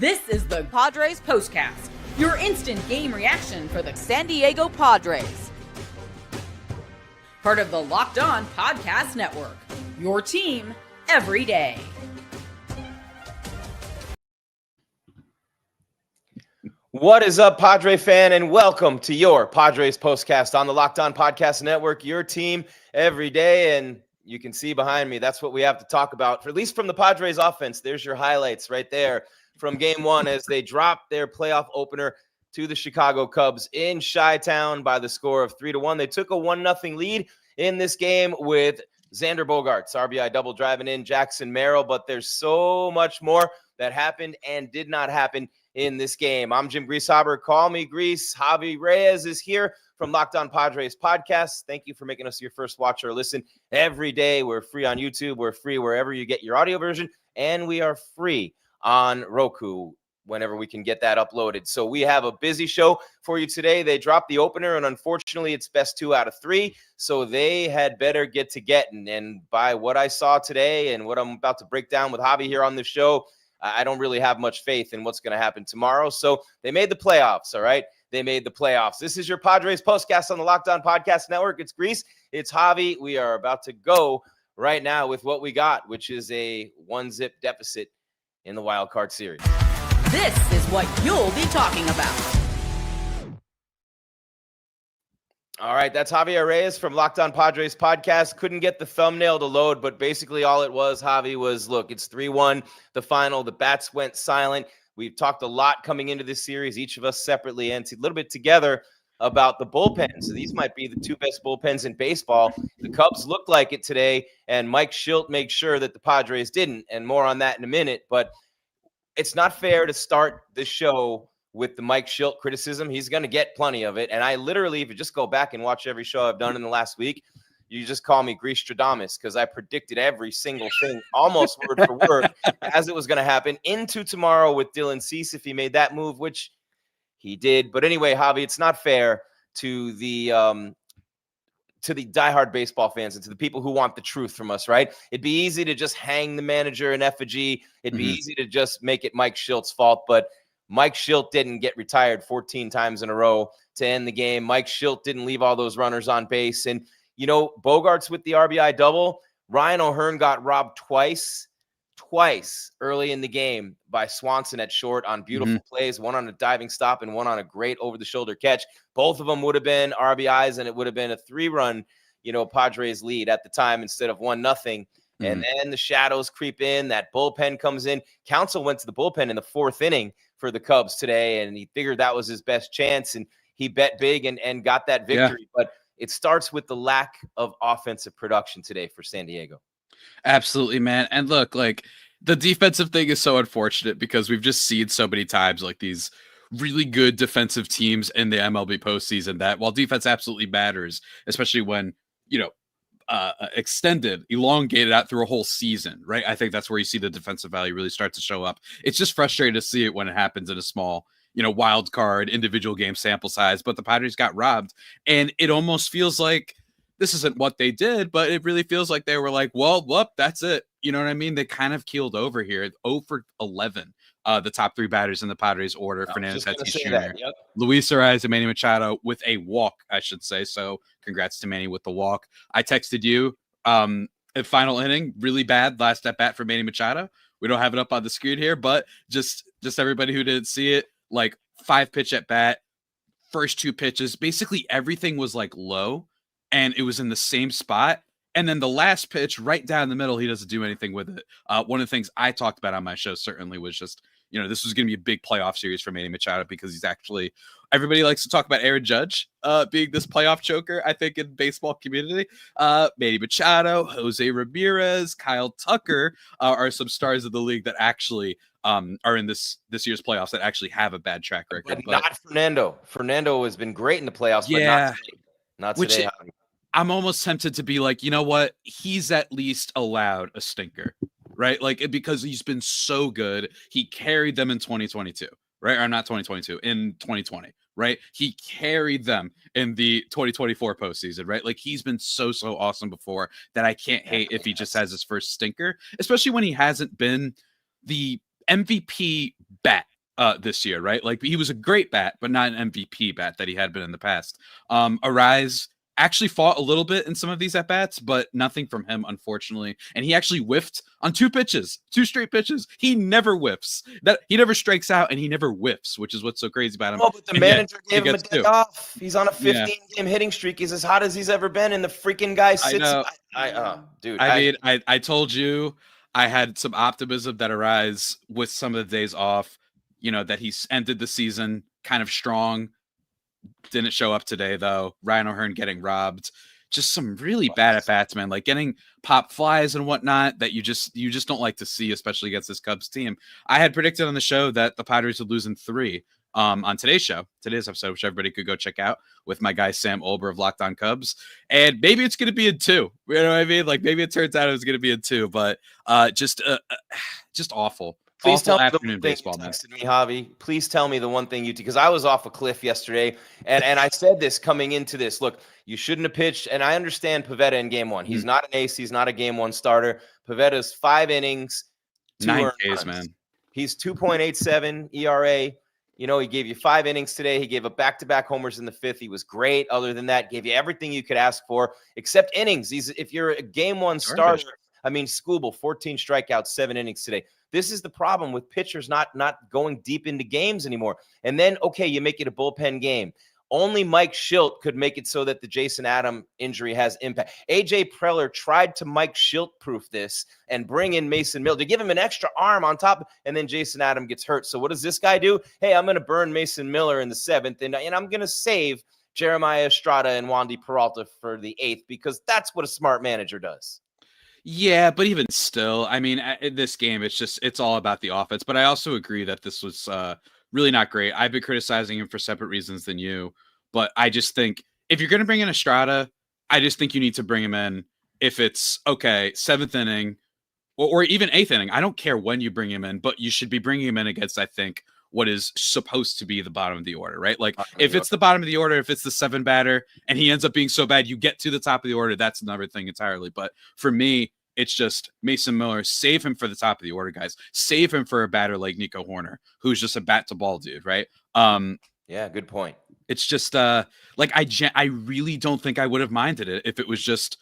This is the Padres Postcast, your instant game reaction for the San Diego Padres. Part of the Locked On Podcast Network, your team every day. What is up, Padre fan, and welcome to your Padres Postcast on the Locked On Podcast Network, your team every day. And you can see behind me, that's what we have to talk about, for at least from the Padres offense. There's your highlights right there from Game 1 as they dropped their playoff opener to the Chicago Cubs in Chi-Town by the score of 3-1. They took a 1-0 lead in this game with Xander Bogaerts RBI double driving in Jackson Merrill, but there's so much more that happened and did not happen in this game. I'm Jim Grieshaber. Call me Gries. Javi Reyes is here from Locked On Padres Podcast. Thank you for making us your first watch or listen every day. We're free on YouTube. We're free wherever you get your audio version, and we are free on Roku whenever we can get that uploaded. So we have a busy show for you today. They dropped the opener, and unfortunately, it's best 2 out of 3. So they had better get to getting. And by what I saw today and what I'm about to break down with Javi here on the show, I don't really have much faith in what's going to happen tomorrow. So they made the playoffs, all right? They made the playoffs. This is your Padres Postcast on the Locked On Podcast Network. It's Gries. It's Javi. We are about to go right now with what we got, which is a 1-0 deficit in the wild card series. This is what you'll be talking about. All right, that's Javier Reyes from Locked On Padres Podcast. Couldn't get the thumbnail to load, but basically all it was, Javi, was, look, it's 3-1, the final. The bats went silent. We've talked a lot coming into this series, each of us separately and a little bit together, about the bullpens. So these might be the 2 best bullpens in baseball. The Cubs looked like it today, and Mike Shildt made sure that the Padres didn't, and more on that in a minute. But it's not fair to start this show with the Mike Shildt criticism. He's going to get plenty of it. And I literally, if you just go back and watch every show I've done in the last week, you just call me Grieshaber because I predicted every single thing, almost word for word, as it was going to happen into tomorrow with Dylan Cease if he made that move, which he did. But anyway, Javi, it's not fair to the diehard baseball fans and to the people who want the truth from us, right? It'd be easy to just hang the manager in effigy. It'd be easy to just make it Mike Shildt's fault, but Mike Shildt didn't get retired 14 times in a row to end the game. Mike Shildt didn't leave all those runners on base. And, you know, Bogaerts with the RBI double, Ryan O'Hearn got robbed twice early in the game by Swanson at short on beautiful plays, one on a diving stop and one on a great over-the-shoulder catch. Both of them would have been RBIs, and it would have been a 3-run, Padres lead at the time instead of 1-0. And then the shadows creep in. That bullpen comes in. Counsell went to the bullpen in the 4th inning for the Cubs today, and he figured that was his best chance, and he bet big and got that victory. Yeah. But it starts with the lack of offensive production today for San Diego. Absolutely, man. And look, like, the defensive thing is so unfortunate because we've just seen so many times like these really good defensive teams in the MLB postseason that while defense absolutely matters, especially when, extended, elongated out through a whole season, right? I think that's where you see the defensive value really start to show up. It's just frustrating to see it when it happens in a small, wild card individual game sample size, but the Padres got robbed. And it almost feels like this isn't what they did, but it really feels like they were like, well, whoop, that's it. You know what I mean? They kind of keeled over here. 0 for 11. The top 3 batters in the Padres order: Fernando Tatis Jr., Luis Arraez, and Manny Machado with a walk, I should say. So congrats to Manny with the walk. I texted you at final inning, really bad last at bat for Manny Machado. We don't have it up on the screen here, but just everybody who didn't see it, like 5-pitch at bat, first 2 pitches, basically everything was like low, and it was in the same spot. And then the last pitch right down the middle, he doesn't do anything with it. One of the things I talked about on my show certainly was just, this was going to be a big playoff series for Manny Machado because he's actually, everybody likes to talk about Aaron Judge being this playoff choker, I think, in baseball community. Manny Machado, Jose Ramirez, Kyle Tucker are some stars of the league that actually are in this year's playoffs that actually have a bad track record. But not Fernando. Fernando has been great in the playoffs, but not today. I'm almost tempted to be like, you know what? He's at least allowed a stinker, right? Like, because he's been so good. He carried them in 2022, right? Or not 2022, in 2020, right? He carried them in the 2024 postseason, right? Like, he's been so awesome before that I can't hate if he just has his first stinker, especially when he hasn't been the MVP bat this year, right? Like he was a great bat, but not an MVP bat that he had been in the past. Arise actually fought a little bit in some of these at bats, but nothing from him, unfortunately. And he actually whiffed on 2 straight pitches. He never whiffs. That he never strikes out, and he never whiffs, which is what's so crazy about him. Oh, but the manager gave him a day 2. off. He's on a 15-game hitting streak. He's as hot as he's ever been, and the freaking guy sits. I told you I had some optimism that Arise with some of the days off. That he's ended the season kind of strong. Didn't show up today, though. Ryan O'Hearn getting robbed. Just some really bad at bats, man. Like getting pop flies and whatnot that you just don't like to see, especially against this Cubs team. I had predicted on the show that the Padres would lose in 3 on today's episode, which everybody could go check out with my guy Sam Olber of Locked On Cubs. And maybe it's going to be in 2. You know what I mean? Like maybe it turns out it was going to be in 2, but just awful. Please tell me afternoon the baseball, one man. thing you texted me, Javi. Please tell me the one thing because I was off a cliff yesterday, and I said this coming into this. Look, you shouldn't have pitched, and I understand Pivetta in game 1. He's not an ace. He's not a game 1 starter. Pivetta's 5 innings, 9 Ks, man. He's 2.87 ERA. He gave you 5 innings today. He gave up back-to-back homers in the 5th. He was great. Other than that, gave you everything you could ask for except innings. If you're a game 1 starter, Skubal, 14 strikeouts, 7 innings today. This is the problem with pitchers not going deep into games anymore. And then, okay, you make it a bullpen game. Only Mike Schilt could make it so that the Jason Adam injury has impact. A.J. Preller tried to Mike Schilt-proof this and bring in Mason Miller to give him an extra arm on top, and then Jason Adam gets hurt. So what does this guy do? Hey, I'm going to burn Mason Miller in the 7th, and I'm going to save Jeremiah Estrada and Wandy Peralta for the 8th because that's what a smart manager does. Yeah, but even still, in this game, it's all about the offense. But I also agree that this was really not great. I've been criticizing him for separate reasons than you, but I just think if you're going to bring in Estrada, I just think you need to bring him in if it's, okay, 7th inning or even 8th inning. I don't care when you bring him in, but you should be bringing him in against, I think, what is supposed to be the bottom of the order, right? Like if it's the bottom of the order, if it's the 7 batter and he ends up being so bad, you get to the top of the order. That's another thing entirely. But for me, it's just Mason Miller, save him for the top of the order, guys. Save him for a batter like Nico Horner, who's just a bat to ball dude, right? Yeah, good point. It's just I really don't think I would have minded it if it was just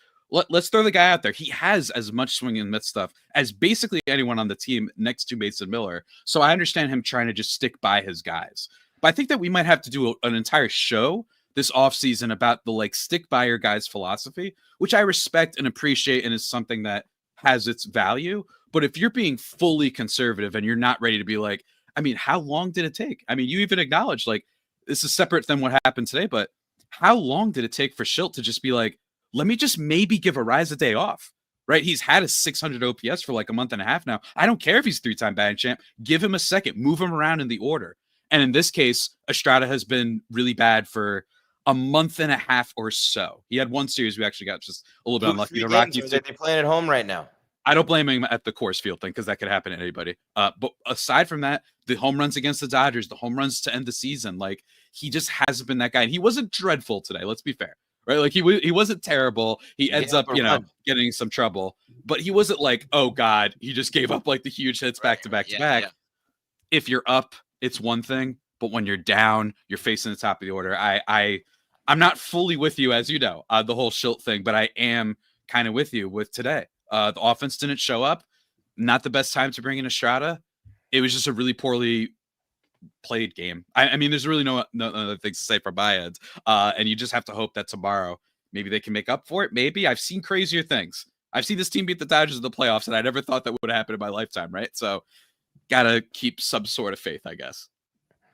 let's throw the guy out there. He has as much swing and miss stuff as basically anyone on the team next to Mason Miller. So I understand him trying to just stick by his guys. But I think that we might have to do an entire show this offseason about the stick by your guys philosophy, which I respect and appreciate and is something that has its value. But if you're being fully conservative and you're not ready to be how long did it take? You even acknowledged this is separate than what happened today, but how long did it take for Schilt to just be let me just maybe give Arise a day off, right? He's had a 600 OPS for a month and a half now. I don't care if he's 3-time batting champ. Give him a second, move him around in the order. And in this case, Estrada has been really bad for a month and a half or so. He had one series we actually got just a little bit unlucky. They're playing at home right now. I don't blame him at the Coors Field thing because that could happen to anybody. But aside from that, the home runs against the Dodgers, the home runs to end the season, he just hasn't been that guy. And he wasn't dreadful today. Let's be fair, right? He wasn't terrible. He ends up, getting some trouble. But he wasn't oh God, he just gave up the huge hits back to back to back. If you're up, it's one thing. But when you're down, you're facing the top of the order. I'm not fully with you, as you know, the whole Schilt thing, but I am kind of with you with today. The offense didn't show up. Not the best time to bring in Estrada. It was just a really poorly played game. There's really no other things to say from my end. And you just have to hope that tomorrow maybe they can make up for it. Maybe. I've seen crazier things. I've seen this team beat the Dodgers in the playoffs, and I never thought that would happen in my lifetime, right? So gotta keep some sort of faith, I guess.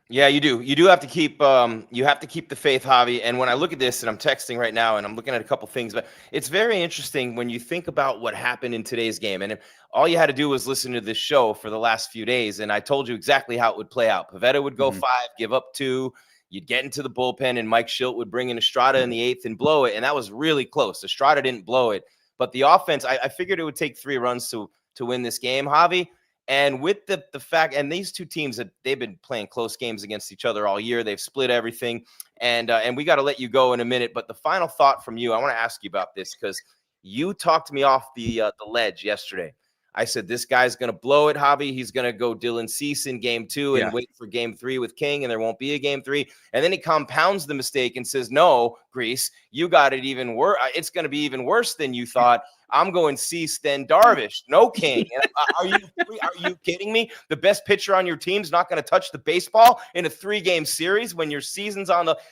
Yeah, you do. You do have to keep the faith, Javi. And when I look at this, and I'm texting right now, and I'm looking at a couple things, but it's very interesting when you think about what happened in today's game. And all you had to do was listen to this show for the last few days, and I told you exactly how it would play out. Pivetta would go 5, give up 2. You'd get into the bullpen, and Mike Schilt would bring in Estrada in the 8th and blow it, and that was really close. Estrada didn't blow it, but the offense, I figured it would take 3 runs to win this game, Javi. And with the fact, and these two teams, they've been playing close games against each other all year. They've split everything. And we got to let you go in a minute. But the final thought from you, I want to ask you about this because you talked me off the ledge yesterday. I said, this guy's going to blow it, Javi. He's going to go Dylan Cease in game 2 and wait for game 3 with King, and there won't be a game 3. And then he compounds the mistake and says, no, Gries, you got it even worse. It's going to be even worse than you thought. I'm going Cease, then Darvish, no King. Are you kidding me? The best pitcher on your team's not going to touch the baseball in a 3-game series when your season's on the –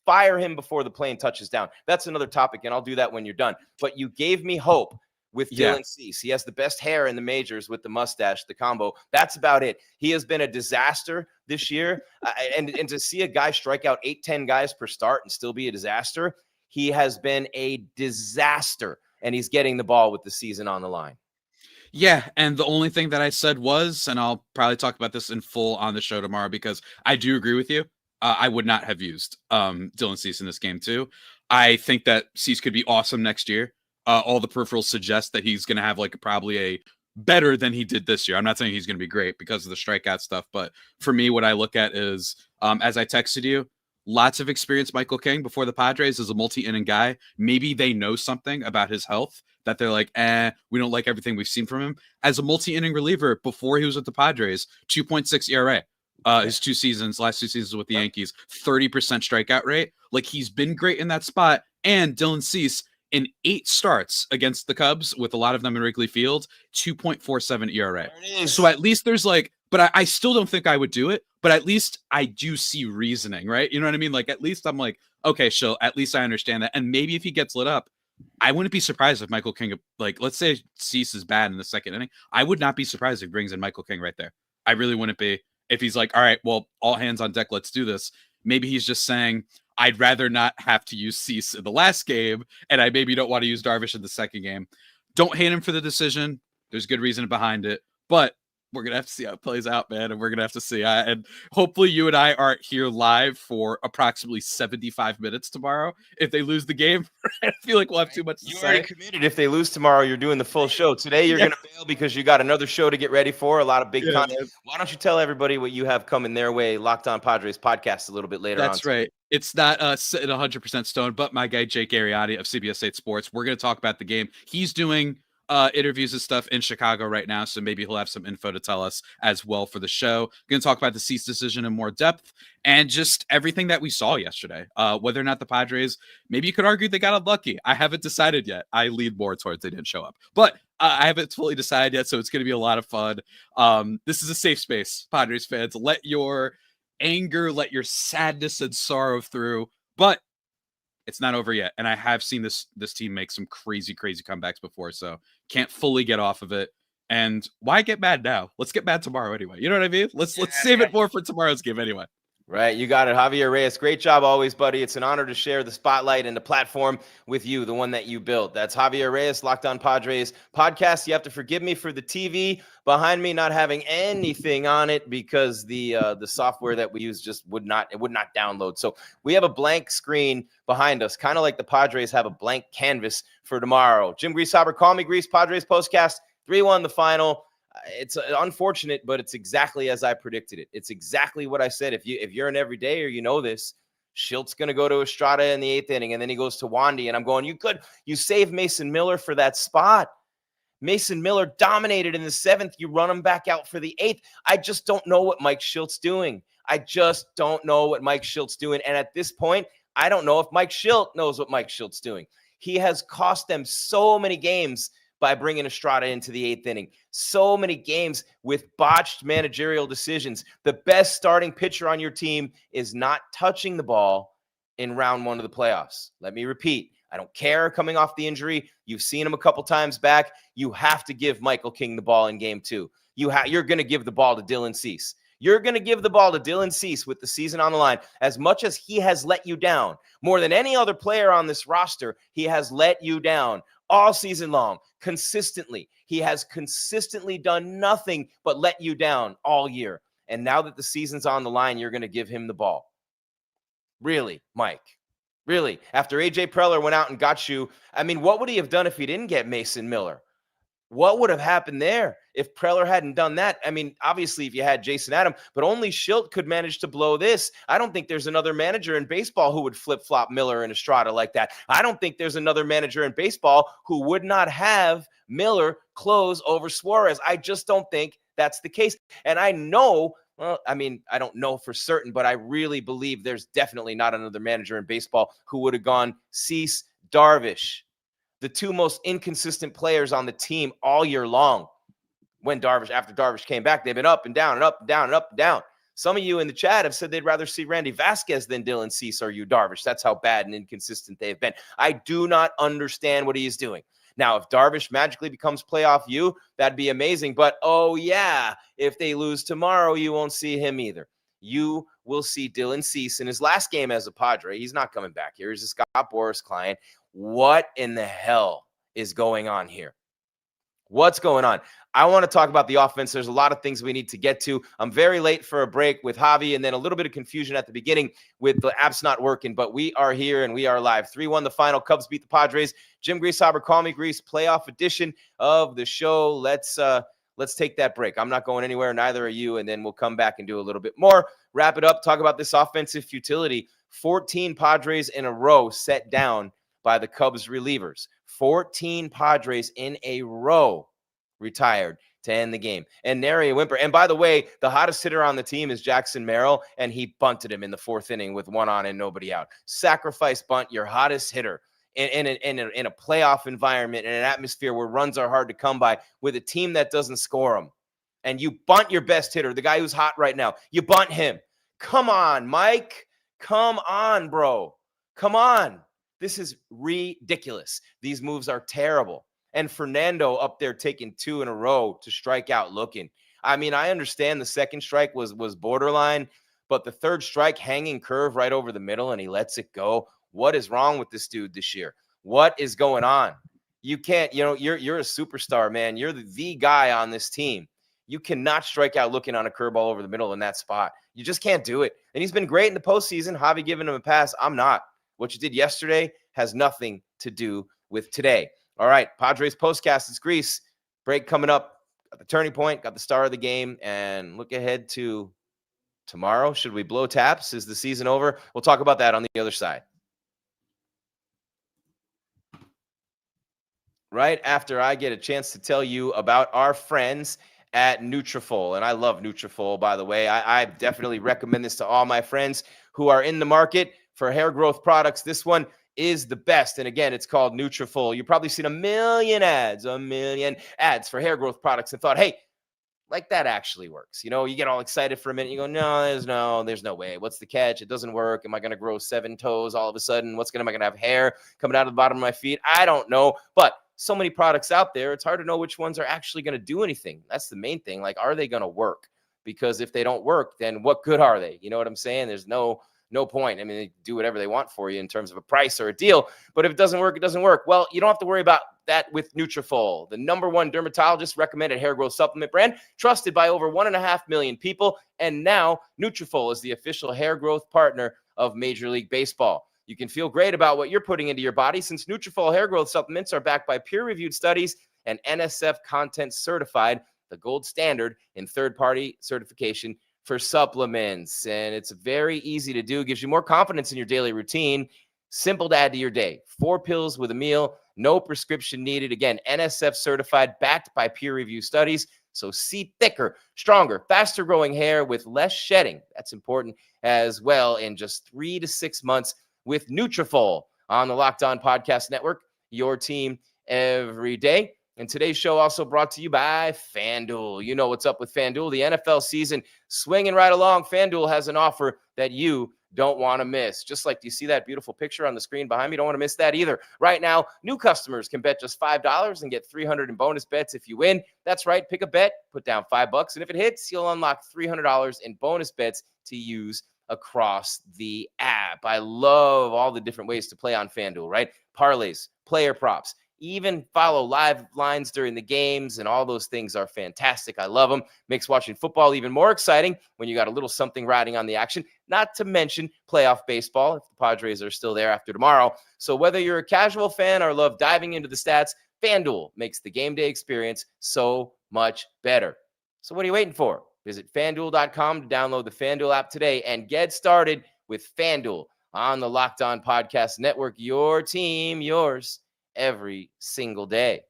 fire him before the plane touches down. That's another topic, and I'll do that when you're done. But you gave me hope with Dylan Cease. He has the best hair in the majors with the mustache, the combo. That's about it. He has been a disaster this year. And to see a guy strike out 8-10 guys per start and still be a disaster, he has been a disaster. And he's getting the ball with the season on the line. Yeah, and the only thing that I said was, and I'll probably talk about this in full on the show tomorrow, because I do agree with you. I would not have used Dylan Cease in this game too. I think that Cease could be awesome next year. All the peripherals suggest that he's going to have probably a better than he did this year. I'm not saying he's going to be great because of the strikeout stuff, but for me, what I look at is, as I texted you, lots of experience Michael King before the Padres as a multi-inning guy. Maybe they know something about his health that they're like, we don't like everything we've seen from him. As a multi-inning reliever before he was with the Padres, 2.6 ERA. His last 2 seasons with the Yankees, 30% strikeout rate. He's been great in that spot. And Dylan Cease, in 8 starts against the Cubs, with a lot of them in Wrigley Field, 2.47 ERA. So at least there's but I still don't think I would do it, but at least I do see reasoning, right? You know what I mean? At least I'm okay, so at least I understand that. And maybe if he gets lit up, I wouldn't be surprised if Michael King, let's say Cease is bad in the 2nd inning. I would not be surprised if he brings in Michael King right there. I really wouldn't be. If he's all right, well, all hands on deck, let's do this. Maybe he's just saying, I'd rather not have to use Cease in the last game, and I maybe don't want to use Darvish in the 2nd game. Don't hate him for the decision. There's good reason behind it, but we're going to have to see how it plays out, man, and we're going to have to see. And hopefully you and I aren't here live for approximately 75 minutes tomorrow. If they lose the game, I feel like we'll have too much to say. You already committed. If they lose tomorrow, you're doing the full show. Today, you're going to bail because you got another show to get ready for, a lot of big content. Man. Why don't you tell everybody what you have coming their way, Locked On Padres podcast, a little bit later on. That's right. It's not sitting 100% stone, but my guy, Jake Ariani of CBS 8 Sports, we're going to talk about the game. He's doing interviews and stuff in Chicago right now, so maybe he'll have some info to tell us as well for the show. We're going to talk about the Cease decision in more depth and just everything that we saw yesterday. Whether or not the Padres, maybe you could argue they got unlucky. I haven't decided yet. I lead more towards they didn't show up, but I haven't fully decided yet, so it's going to be a lot of fun. This is a safe space, Padres fans. Let your anger, let your sadness and sorrow through, but it's not over yet. And I have seen this team make some crazy comebacks before, so can't fully get off of it. And why get mad now? Let's get mad tomorrow anyway. You know what I mean? Let's save it more for tomorrow's game anyway. Right, you got it. Javier Reyes, great job always, buddy. It's an honor to share the spotlight and the platform with you, the one that you built. That's Javier Reyes, Locked On Padres podcast. You have to forgive me for the TV behind me not having anything on it because the software that we use just would not download. So we have a blank screen behind us, kind of like the Padres have a blank canvas for tomorrow. Jim Grieshaber, call me Gries, Padres postcast, 3-1 the final. It's unfortunate, but it's exactly as I predicted it. It's exactly what I said. If you're an everydayer, you know this. Schilt's going to go to Estrada in the 8th inning, and then he goes to Wandy, and I'm going, you save Mason Miller for that spot. Mason Miller dominated in the 7th. You run him back out for the 8th. I just don't know what Mike Schilt's doing. And at this point, I don't know if Mike Schilt knows what Mike Schilt's doing. He has cost them so many games by bringing Estrada into the 8th inning. So many games with botched managerial decisions. The best starting pitcher on your team is not touching the ball in round 1 of the playoffs. Let me repeat. I don't care coming off the injury. You've seen him a couple times back. You have to give Michael King the ball in game 2. You're going to give the ball to Dylan Cease. You're going to give the ball to Dylan Cease with the season on the line. As much as he has let you down, more than any other player on this roster, he has let you down all season long, consistently. He has consistently done nothing but let you down all year. And now that the season's on the line, you're going to give him the ball. Really, Mike? Really? After A.J. Preller went out and got you, what would he have done if he didn't get Mason Miller? What would have happened there if Preller hadn't done that? Obviously, if you had Jason Adam, but only Schilt could manage to blow this. I don't think there's another manager in baseball who would flip-flop Miller and Estrada like that. I don't think there's another manager in baseball who would not have Miller close over Suarez. I just don't think that's the case. And I know, well, I mean, I don't know for certain, but I really believe there's definitely not another manager in baseball who would have gone Cease, Darvish, the two most inconsistent players on the team all year long. After Darvish came back, they've been up and down and up and down and up and down. Some of you in the chat have said they'd rather see Randy Vasquez than Dylan Cease or Yu Darvish. That's how bad and inconsistent they've been. I do not understand what he is doing. Now, if Darvish magically becomes playoff Yu, that'd be amazing. But, oh, yeah, if they lose tomorrow, you won't see him either. You will see Dylan Cease in his last game as a Padre. He's not coming back here. He's a Scott Boras client. What in the hell is going on here? What's going on? I want to talk about the offense. There's a lot of things we need to get to. I'm very late for a break with Javi, and then a little bit of confusion at the beginning with the apps not working, but we are here and we are live. 3-1 the final. Cubs beat the Padres. Jim Grieshaber, call me Gries, playoff edition of the show. Let's take that break. I'm not going anywhere, neither are you, and then we'll come back and do a little bit more. Wrap it up, talk about this offensive futility. 14 Padres in a row set down by the Cubs relievers. 14 Padres in a row retired to end the game. And nary a whimper. And by the way, the hottest hitter on the team is Jackson Merrill, and he bunted him in the fourth inning with one on and nobody out. Sacrifice bunt, your hottest hitter in a playoff environment, in an atmosphere where runs are hard to come by, with a team that doesn't score them. And you bunt your best hitter, the guy who's hot right now. You bunt him. Come on, Mike. Come on, bro. Come on. This is ridiculous. These moves are terrible. And Fernando up there taking 2 in a row to strike out looking. I mean, I understand the second strike was borderline, but the third strike, hanging curve right over the middle, and he lets it go. What is wrong with this dude this year? What is going on? You can't, you're a superstar, man. You're the guy on this team. You cannot strike out looking on a curveball over the middle in that spot. You just can't do it. And he's been great in the postseason. Javi giving him a pass. I'm not. What you did yesterday has nothing to do with today. All right, Padres Postcast. It's Gries. Break coming up. Got the turning point, got the star of the game, and look ahead to tomorrow. Should we blow taps? Is the season over? We'll talk about that on the other side. Right after I get a chance to tell you about our friends at Nutrafol. And I love Nutrafol, by the way. I definitely recommend this to all my friends who are in the market for hair growth products. This one is the best. And again, it's called Nutrafol. You've probably seen a million ads for hair growth products and thought, hey, like that actually works. You know, you get all excited for a minute. You go, no, there's no way. What's the catch? It doesn't work. Am I going to grow 7 toes all of a sudden? Am I going to have hair coming out of the bottom of my feet? I don't know. But so many products out there, it's hard to know which ones are actually going to do anything. That's the main thing. Like, are they going to work? Because if they don't work, then what good are they? You know what I'm saying? There's no point. I mean, they do whatever they want for you in terms of a price or a deal. But if it doesn't work, it doesn't work. Well, you don't have to worry about that with Nutrafol, the #1 dermatologist recommended hair growth supplement brand, trusted by over 1.5 million people. And now Nutrafol is the official hair growth partner of Major League Baseball. You can feel great about what you're putting into your body since Nutrafol hair growth supplements are backed by peer-reviewed studies and NSF content certified, the gold standard in third-party certification for supplements. And it's very easy to do. Gives you more confidence in your daily routine. Simple to add to your day. 4 pills with a meal. No prescription needed. Again, NSF certified, backed by peer-reviewed studies. So see thicker, stronger, faster growing hair with less shedding. That's important as well in just 3 to 6 months with Nutrafol on the Locked On Podcast Network, your team every day. And today's show also brought to you by FanDuel. You know what's up with FanDuel. The NFL season swinging right along. FanDuel has an offer that you don't want to miss. Just like, do you see that beautiful picture on the screen behind me? Don't want to miss that either. Right now, new customers can bet just $5 and get $300 in bonus bets if you win. That's right. Pick a bet, put down $5, and if it hits, you'll unlock $300 in bonus bets to use across the app. I love all the different ways to play on FanDuel, right? Parlays, player props, even follow live lines during the games, and all those things are fantastic. I love them. Makes watching football even more exciting when you got a little something riding on the action, not to mention playoff baseball if the Padres are still there after tomorrow. So whether you're a casual fan or love diving into the stats, FanDuel makes the game day experience so much better. So what are you waiting for? Visit FanDuel.com to download the FanDuel app today and get started with FanDuel on the Locked On Podcast Network. Your team, yours, every single day.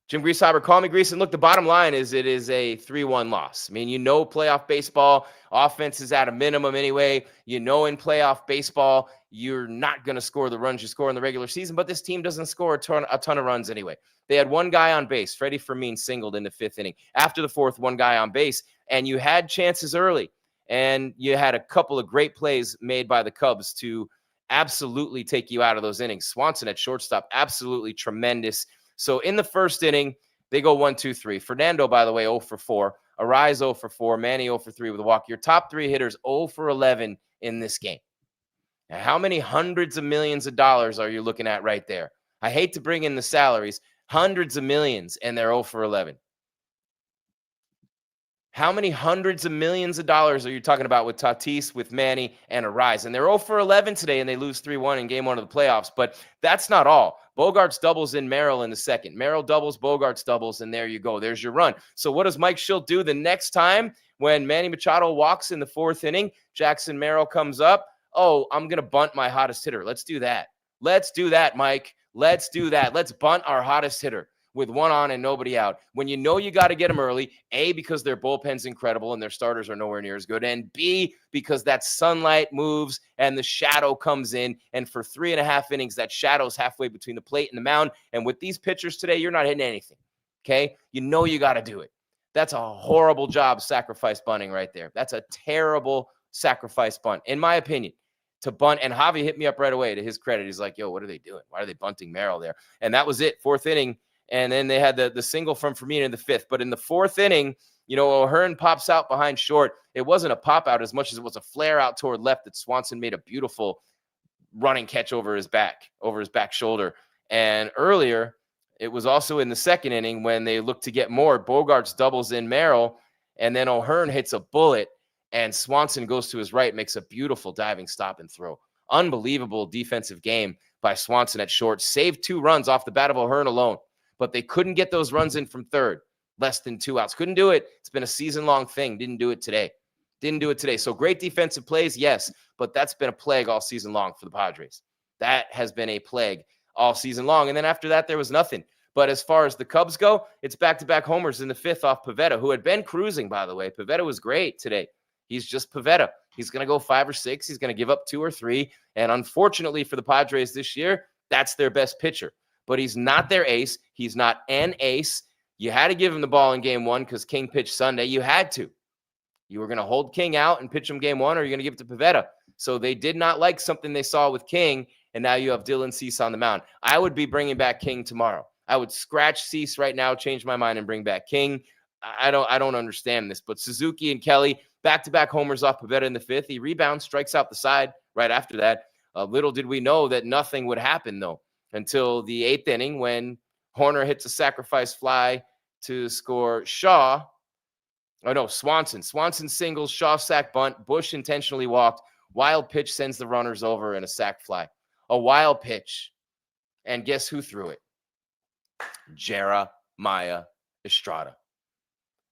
Jim Grieshaber, call me Gries. And look, the bottom line is it is a 3-1 loss. I mean, playoff baseball, offense is at a minimum anyway. In playoff baseball, you're not going to score the runs you score in the regular season, but this team doesn't score a ton of runs anyway. They had one guy on base. Freddie Fermin singled in the 5th inning. After the 4th, one guy on base, and you had chances early, and you had a couple of great plays made by the Cubs to absolutely take you out of those innings. Swanson at shortstop, absolutely tremendous. So in the 1st inning, they go 1-2-3. Fernando, by the way, 0 for 4. Arise 0 for 4. Manny 0 for 3 with a walk. Your top 3 hitters 0 for 11 in this game. Now, how many hundreds of millions of dollars are you looking at right there? I hate to bring in the salaries. Hundreds of millions, and they're 0 for 11. How many hundreds of millions of dollars are you talking about with Tatis, with Manny, and Arise? And they're 0 for 11 today, and they lose 3-1 in game 1 of the playoffs. But that's not all. Bogaerts doubles in Merrill in the 2nd. Merrill doubles, Bogaerts doubles, and there you go. There's your run. So what does Mike Schilt do the next time when Manny Machado walks in the 4th inning? Jackson Merrill comes up. Oh, I'm going to bunt my hottest hitter. Let's do that. Let's do that, Mike. Let's do that. Let's bunt our hottest hitter with one on and nobody out. When you got to get them early, A, because their bullpen's incredible and their starters are nowhere near as good, and B, because that sunlight moves and the shadow comes in, and for 3.5 innings, that shadow's halfway between the plate and the mound, and with these pitchers today, you're not hitting anything, okay? You got to do it. That's a horrible job sacrifice bunting right there. That's a terrible sacrifice bunt, in my opinion. To bunt, and Javi hit me up right away. To his credit, he's like, yo, what are they doing? Why are they bunting Merrill there? And that was it, 4th inning. And then they had the single from Fermin in the 5th. But in the 4th inning, O'Hearn pops out behind short. It wasn't a pop out as much as it was a flare out toward left that Swanson made a beautiful running catch over his back shoulder. And earlier, it was also in the 2nd inning when they looked to get more. Bogaerts doubles in Merrill, and then O'Hearn hits a bullet, and Swanson goes to his right, makes a beautiful diving stop and throw. Unbelievable defensive game by Swanson at short. Saved 2 runs off the bat of O'Hearn alone. But they couldn't get those runs in from 3rd. Less than 2 outs. Couldn't do it. It's been a season-long thing. Didn't do it today. So great defensive plays, yes, but that's been a plague all season long for the Padres. That has been a plague all season long. And then after that, there was nothing. But as far as the Cubs go, it's back-to-back homers in the 5th off Pivetta, who had been cruising, by the way. Pivetta was great today. He's just Pivetta. He's going to go 5 or 6. He's going to give up 2 or 3. And unfortunately for the Padres this year, that's their best pitcher. But he's not their ace. He's not an ace. You had to give him the ball in game 1 because King pitched Sunday. You had to. You were going to hold King out and pitch him game 1, or you're going to give it to Pivetta. So they did not like something they saw with King, and now you have Dylan Cease on the mound. I would be bringing back King tomorrow. I would scratch Cease right now, change my mind, and bring back King. I don't understand this. But Suzuki and Kelly, back-to-back homers off Pivetta in the 5th. He rebounds, strikes out the side right after that. Little did we know that nothing would happen, though, until the 8th inning when Horner hits a sacrifice fly to score Shaw. Oh, no, Swanson. Swanson singles, Shaw sack bunt. Bush intentionally walked. Wild pitch sends the runners over in a sac fly. A wild pitch. And guess who threw it? Jeremiah Estrada.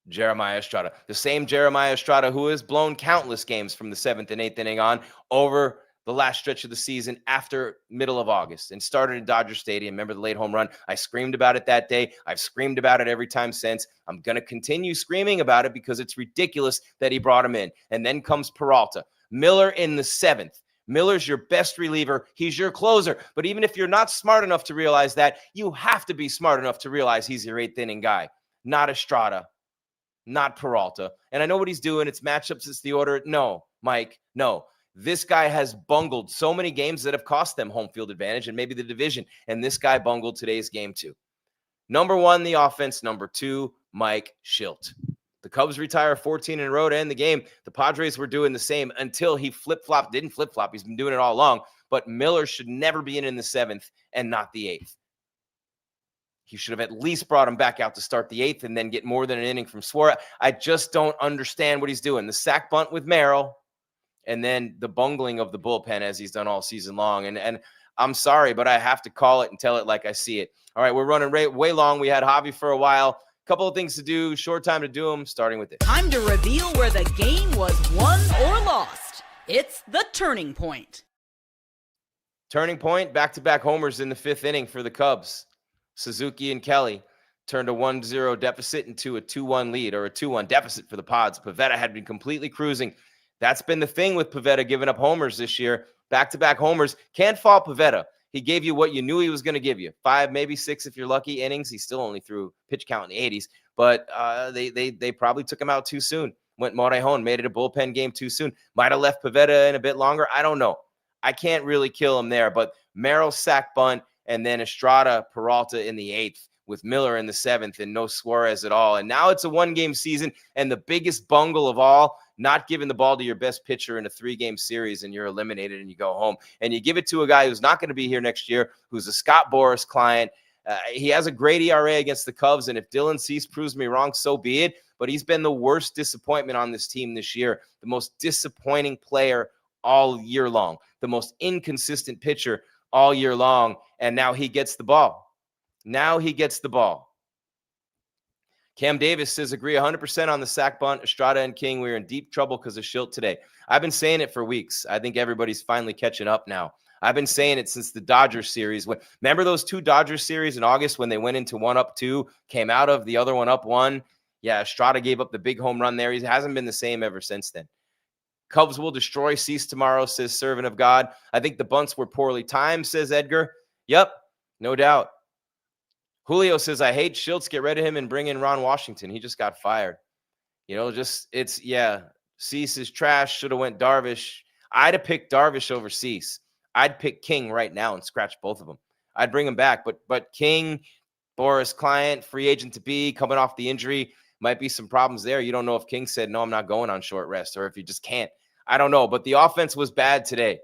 Jeremiah Estrada. The same Jeremiah Estrada who has blown countless games from the 7th and 8th inning on over the last stretch of the season after middle of August and started in Dodger Stadium. Remember the late home run? I screamed about it that day. I've screamed about it every time since. I'm going to continue screaming about it because it's ridiculous that he brought him in. And then comes Peralta. Miller in the 7th. Miller's your best reliever. He's your closer. But even if you're not smart enough to realize that, you have to be smart enough to realize he's your 8th inning guy. Not Estrada. Not Peralta. And I know what he's doing. It's matchups. It's the order. No, Mike, no. This guy has bungled so many games that have cost them home field advantage and maybe the division. And this guy bungled today's game too. Number 1, the offense. Number 2, Mike Schilt. The Cubs retire 14 in a row to end the game. The Padres were doing the same until he flip-flopped. Didn't flip-flop. He's been doing it all along. But Miller should never be in the 7th and not the 8th. He should have at least brought him back out to start the 8th and then get more than an inning from Suarez. I just don't understand what he's doing. The sack bunt with Merrill. And then the bungling of the bullpen as he's done all season long. And I'm sorry, but I have to call it and tell it like I see it. All right, we're running way long. We had Javi for a while. Couple of things to do, short time to do them, starting with this. Time to reveal where the game was won or lost. It's the turning point. Turning point, back-to-back homers in the 5th inning for the Cubs. Suzuki and Kelly. turned a 1-0 deficit into a 2-1 lead, or a 2-1 deficit for the Pods. Pivetta had been completely cruising. That's been the thing with Pivetta giving up homers this year. Back-to-back homers. Can't fault Pivetta. He gave you what you knew he was going to give you. 5, maybe 6 if you're lucky innings. He still only threw pitch count in the 80s. But they probably took him out too soon. Went Morejon, made it a bullpen game too soon. Might have left Pivetta in a bit longer. I don't know. I can't really kill him there. But Merrill sack bunt, and then Estrada Peralta in the 8th with Miller in the 7th, and no Suarez at all. And now it's a 1-game season, and the biggest bungle of all, not giving the ball to your best pitcher in a 3-game series, and you're eliminated and you go home. And you give it to a guy who's not going to be here next year, who's a Scott Boras client. He has a great ERA against the Cubs, and if Dylan Cease proves me wrong, so be it. But he's been the worst disappointment on this team this year, the most disappointing player all year long, the most inconsistent pitcher all year long, and now he gets the ball. Now he gets the ball. Cam Davis says, agree 100% on the sack bunt. Estrada and King, we are in deep trouble because of Schilt today. I've been saying it for weeks. I think everybody's finally catching up now. I've been saying it since the Dodgers series. Remember those 2 Dodgers series in August when they went into 1 up 2, came out of the other one up 1? Yeah, Estrada gave up the big home run there. He hasn't been the same ever since then. Cubs will destroy Cease tomorrow, says Servant of God. I think the bunts were poorly timed, says Edgar. Yep, no doubt. Julio says, I hate Schultz. Get rid of him and bring in Ron Washington. He just got fired. Cease is trash. Should have went Darvish. I'd have picked Darvish over Cease. I'd pick King right now and scratch both of them. I'd bring him back. But King, Boris client, free agent to be, coming off the injury, might be some problems there. You don't know if King said, no, I'm not going on short rest, or if he just can't. I don't know. But the offense was bad today.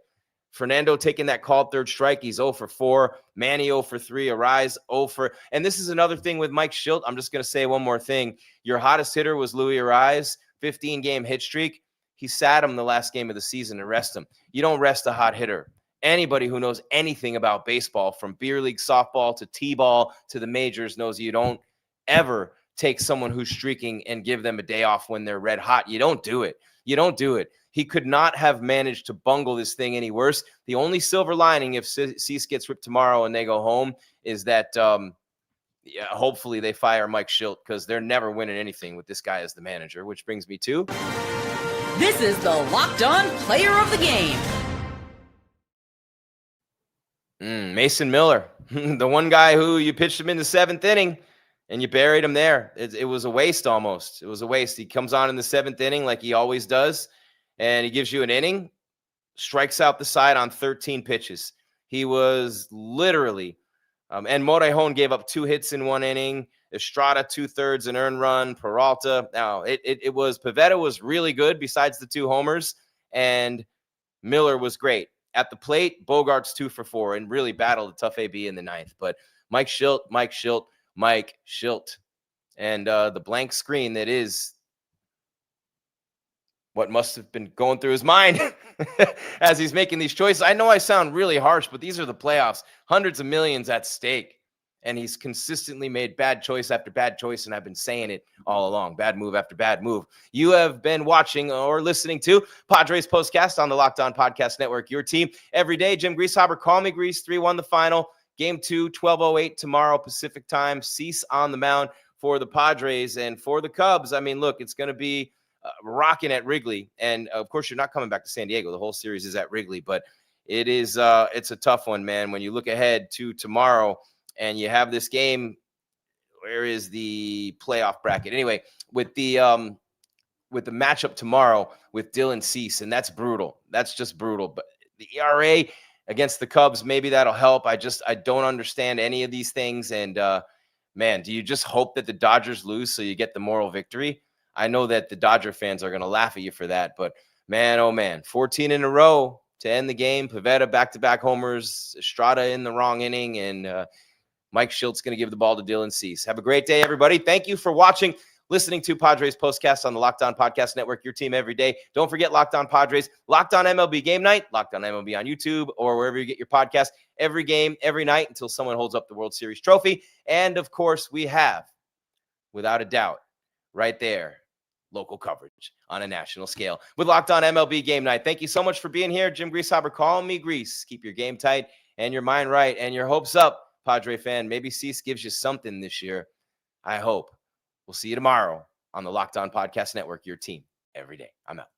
Fernando taking that called 3rd strike. He's 0 for 4. Manny 0 for 3. Arise 0 for. And this is another thing with Mike Schilt. I'm just going to say one more thing. Your hottest hitter was Louis Arise, 15-game hit streak. He sat him the last game of the season and rest him. You don't rest a hot hitter. Anybody who knows anything about baseball, from beer league softball to t-ball to the majors, knows you don't ever take someone who's streaking and give them a day off when they're red hot. You don't do it. You don't do it. He could not have managed to bungle this thing any worse. The only silver lining, if Cease gets ripped tomorrow and they go home, is that hopefully they fire Mike Schilt, because they're never winning anything with this guy as the manager, which brings me to... This is the Locked On Player of the Game. Mason Miller, the one guy who you pitched him in the 7th inning and you buried him there. It was a waste almost. It was a waste. He comes on in the 7th inning like he always does, and he gives you an inning, strikes out the side on 13 pitches. He was literally, and Morejon gave up 2 hits in 1 inning. Estrada 2/3 an earned run. Peralta. Now it was Pivetta was really good besides the 2 homers, and Miller was great at the plate. Bogaerts 2 for 4 and really battled a tough AB in the 9th. But Mike Schilt, and the blank screen that is what must have been going through his mind as he's making these choices. I know I sound really harsh, but these are the playoffs. Hundreds of millions at stake. And he's consistently made bad choice after bad choice, and I've been saying it all along. Bad move after bad move. You have been watching or listening to Padres Postcast on the Locked On Podcast Network, your team every day. Jim Grieshaber, call me Gries, 3-1 the final. Game 2, 12:08 tomorrow Pacific time. Cease on the mound for the Padres. And for the Cubs, I mean, look, it's going to be rocking at Wrigley. And, of course, you're not coming back to San Diego. The whole series is at Wrigley. But it is it's a tough one, man. When you look ahead to tomorrow, and you have this game, where is the playoff bracket? Anyway, with the matchup tomorrow with Dylan Cease, and that's brutal. That's just brutal. But the ERA against the Cubs, maybe that'll help. I don't understand any of these things. And, man, do you just hope that the Dodgers lose so you get the moral victory? I know that the Dodger fans are going to laugh at you for that. But, man, oh, man, 14 in a row to end the game. Pivetta back-to-back homers. Estrada in the wrong inning. And Mike Schilt's going to give the ball to Dylan Cease. Have a great day, everybody. Thank you for watching, listening to Padres Postcast on the Locked On Podcast Network, your team every day. Don't forget Locked On Padres, Locked On MLB Game Night, Locked On MLB on YouTube, or wherever you get your podcast, every game, every night, until someone holds up the World Series trophy. And, of course, we have, without a doubt, right there, local coverage on a national scale with Locked On MLB Game Night. Thank you so much for being here. Jim Grieshaber, call me Gries. Keep your game tight and your mind right and your hopes up, Padre fan. Maybe Cease gives you something this year. I hope. We'll see you tomorrow on the Locked On Podcast Network, your team every day. I'm out.